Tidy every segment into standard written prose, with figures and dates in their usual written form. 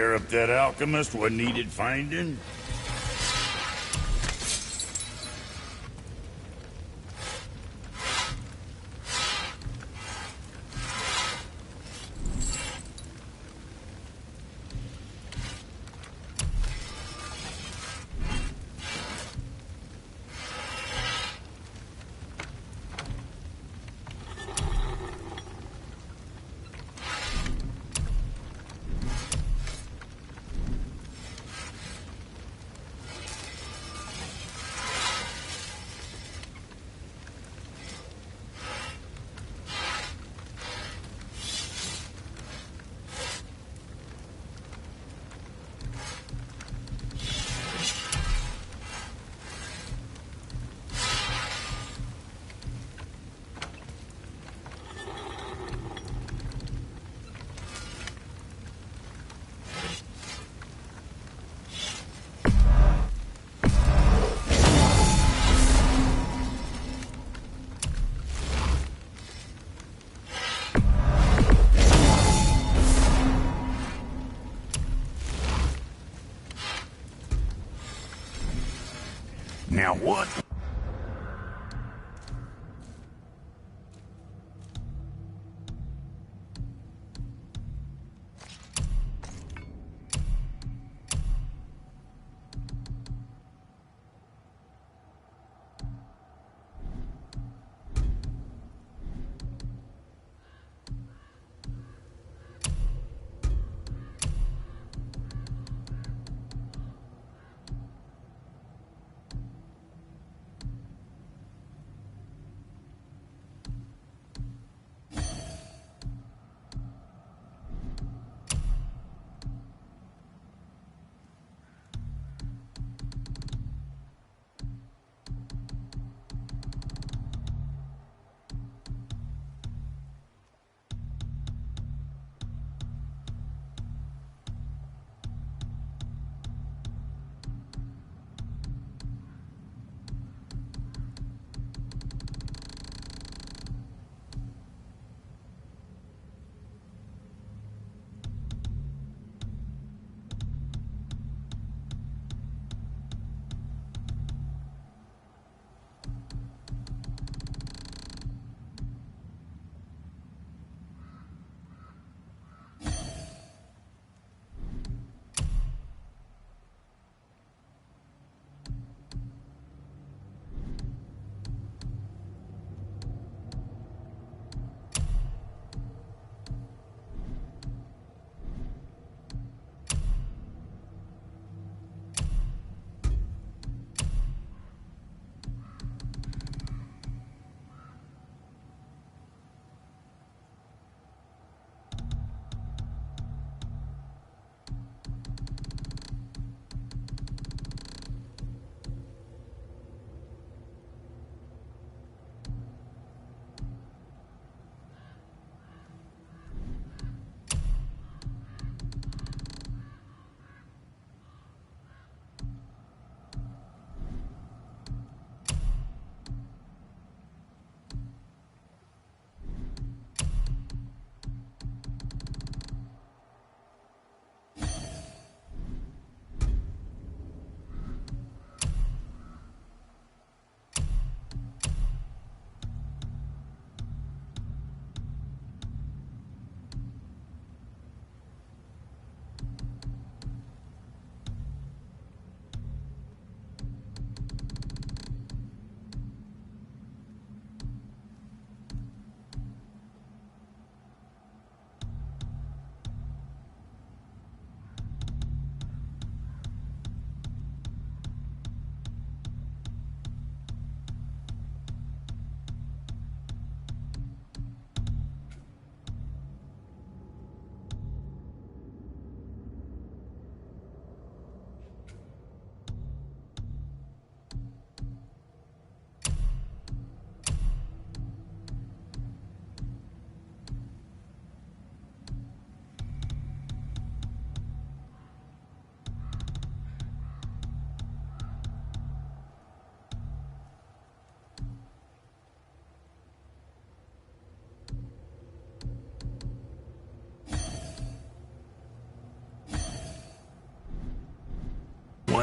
Sheriff that alchemist what needed finding? Now what?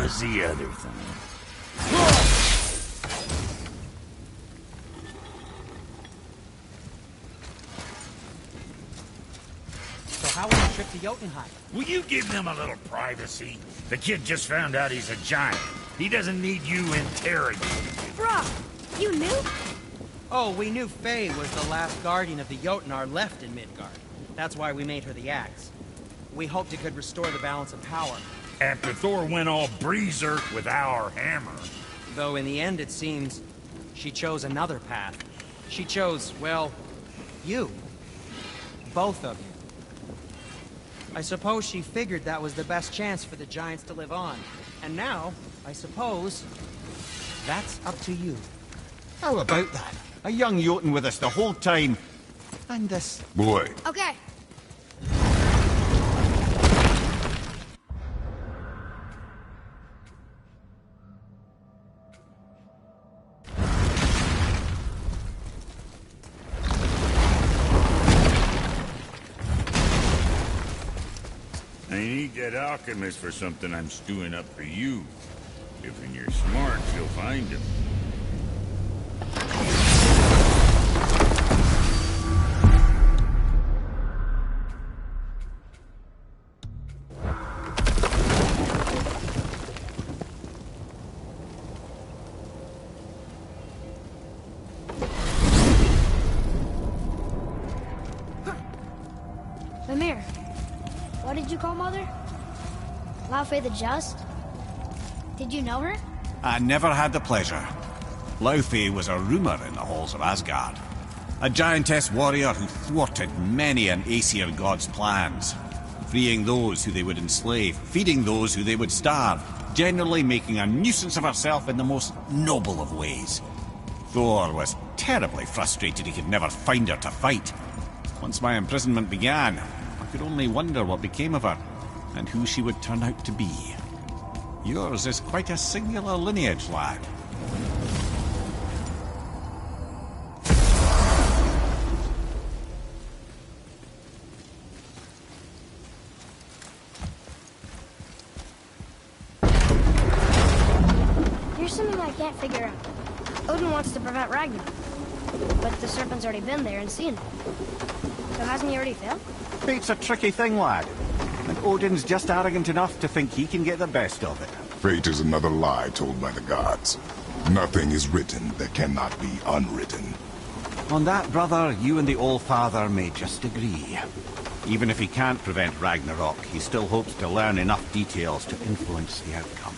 was the other thing? So how was the trip to Jotunheim? Will you give them a little privacy? The kid just found out he's a giant. He doesn't need you interrogating. Brok, you knew? Oh, we knew Faye was the last guardian of the Jotnar left in Midgard. That's why we made her the axe. We hoped it could restore the balance of power. After Thor went all breezer with our hammer. Though in the end, it seems, she chose another path. She chose, well, you. Both of you. I suppose she figured that was the best chance for the giants to live on. And now, I suppose, that's up to you. How about that? A young Jotun with us the whole time. And this... Boy. Okay. I need that alchemist for something I'm stewing up for you. If when you're smart, you'll find him. Mimir, what did you call Mother? Laufey the Just? Did you know her? I never had the pleasure. Laufey was a rumor in the halls of Asgard. A giantess warrior who thwarted many an Aesir god's plans. Freeing those who they would enslave, feeding those who they would starve, generally making a nuisance of herself in the most noble of ways. Thor was terribly frustrated he could never find her to fight. Once my imprisonment began, I could only wonder what became of her, and who she would turn out to be. Yours is quite a singular lineage, lad. Here's something I can't figure out. Odin wants to prevent Ragnarok, but the serpent's already been there and seen it. So hasn't he already failed? Fate's a tricky thing, lad. And Odin's just arrogant enough to think he can get the best of it. Fate is another lie told by the gods. Nothing is written that cannot be unwritten. On that, brother, you and the All-Father may just agree. Even if he can't prevent Ragnarok, he still hopes to learn enough details to influence the outcome.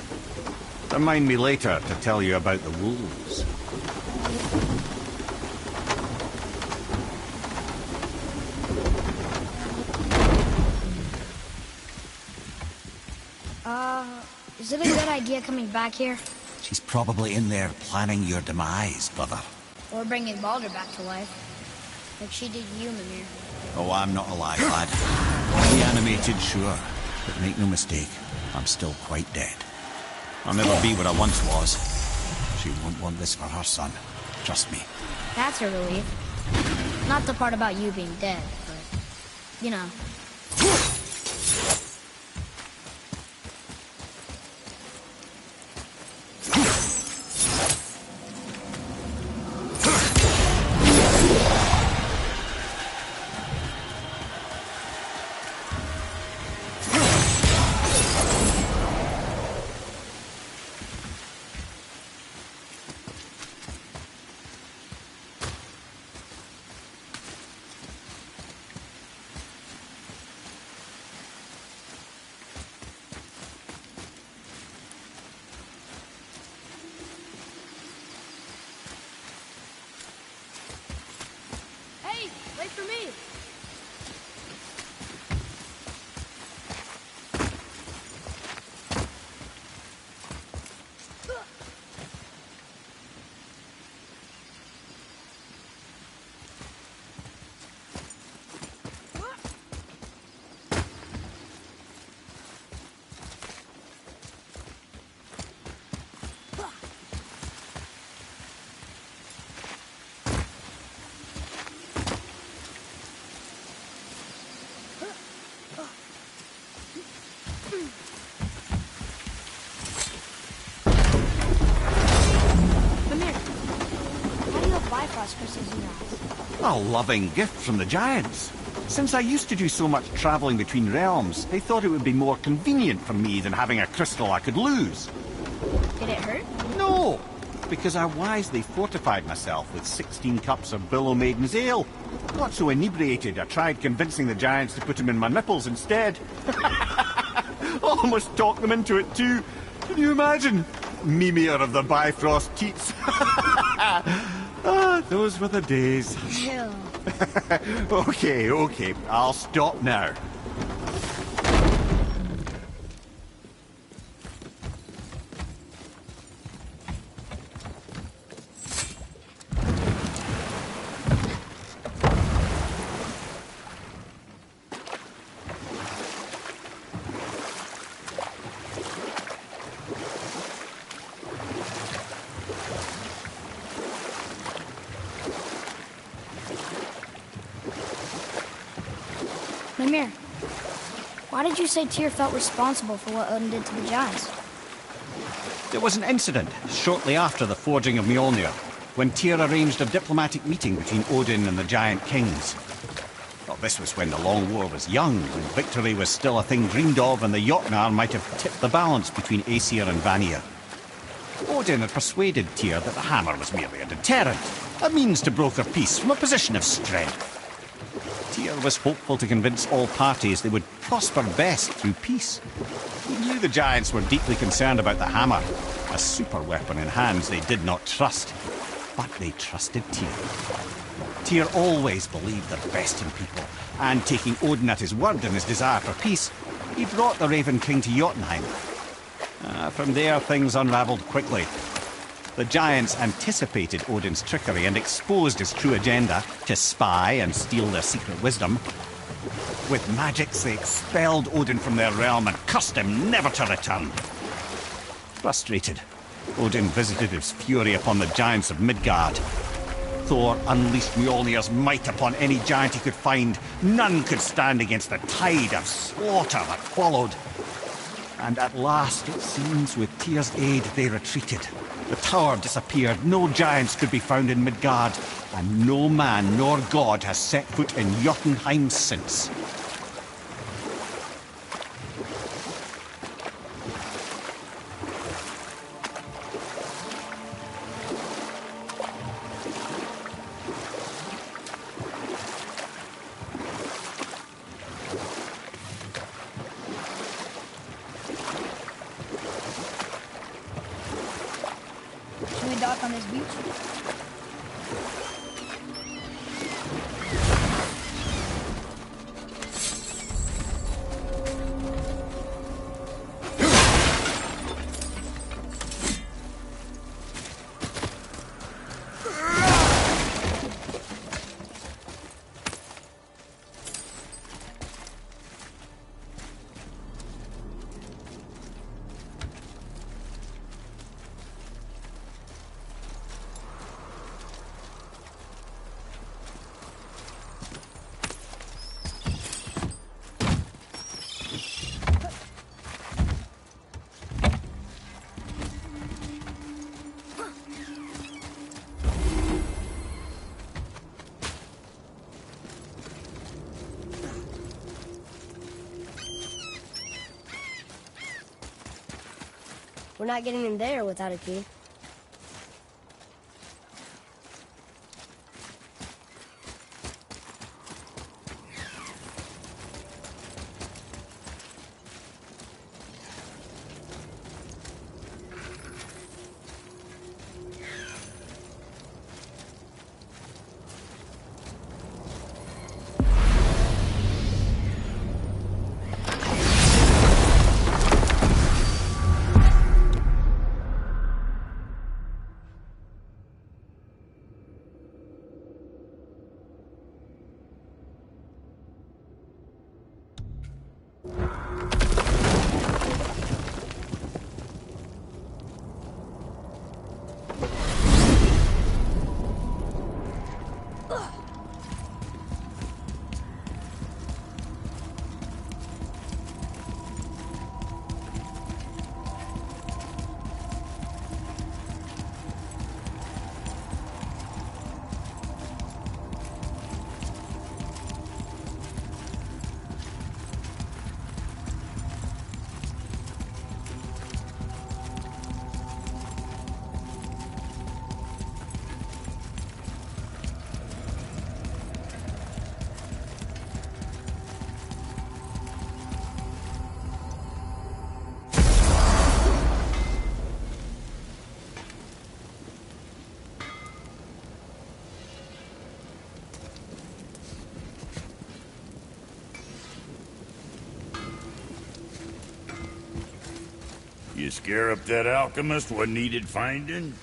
Remind me later to tell you about the wolves. Is it a good idea coming back here? She's probably in there planning your demise, brother. Or bringing Baldur back to life? Like she did you, Mimir. Oh, I'm not alive, lad. Reanimated, sure. But make no mistake, I'm still quite dead. I'll never be what I once was. She won't want this for her son. Trust me. That's a relief. Not the part about you being dead, but, you know. cross Chris's eyes. A loving gift from the giants. Since I used to do so much traveling between realms, they thought it would be more convenient for me than having a crystal I could lose. Did it hurt? No, because I wisely fortified myself with 16 cups of Billow Maiden's ale. Got so inebriated, I tried convincing the giants to put them in my nipples instead. Almost talked them into it too. Can you imagine? Mimir of the Bifrost Teats. Ah, those were the days. Ew. Okay, I'll stop now. Mimir, why did you say Tyr felt responsible for what Odin did to the giants? There was an incident shortly after the forging of Mjolnir, when Tyr arranged a diplomatic meeting between Odin and the giant kings. Well, this was when the Long War was young, when victory was still a thing dreamed of, and the Jotnar might have tipped the balance between Aesir and Vanir. Odin had persuaded Tyr that the hammer was merely a deterrent, a means to broker peace from a position of strength. Tyr was hopeful to convince all parties they would prosper best through peace. He knew the giants were deeply concerned about the hammer, a super weapon in hands they did not trust. But they trusted Tyr. Tyr always believed the best in people, and taking Odin at his word in his desire for peace, he brought the Raven King to Jotunheim. From there, things unravelled quickly. The giants anticipated Odin's trickery and exposed his true agenda to spy and steal their secret wisdom. With magics, they expelled Odin from their realm and cursed him never to return. Frustrated, Odin visited his fury upon the giants of Midgard. Thor unleashed Mjolnir's might upon any giant he could find. None could stand against the tide of slaughter that followed. And at last, it seems, with Tyr's aid, they retreated. The tower disappeared, no giants could be found in Midgard, and no man nor god has set foot in Jotunheim since. Should we dock on this beach? We're not getting in there without a key. You scare up that alchemist what needed finding?